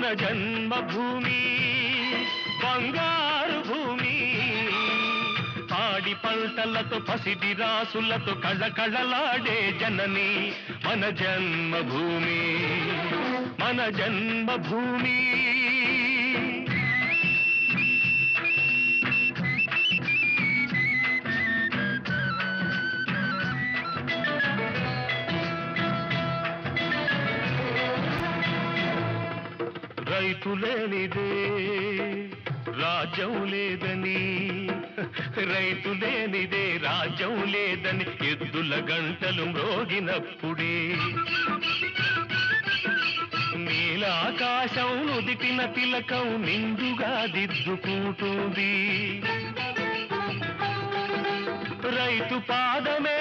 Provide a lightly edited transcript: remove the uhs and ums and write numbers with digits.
మన జన్మభూమి బంగారు భూమి పాడి పంటలతో పసిడి రాసులతో కళకళలాడే జనని మన జన్మభూమి మన జన్మభూమి రైతు లేనిదే రాజ్యం లేదని రైతు లేనిదే రాజ్యం లేదని ఎద్దుల గంటలు మ్రోగినప్పుడే నీలాకాశం నుదిటిన తిలకం నిండుగా దిద్దుకుంటుంది రైతు పాదమే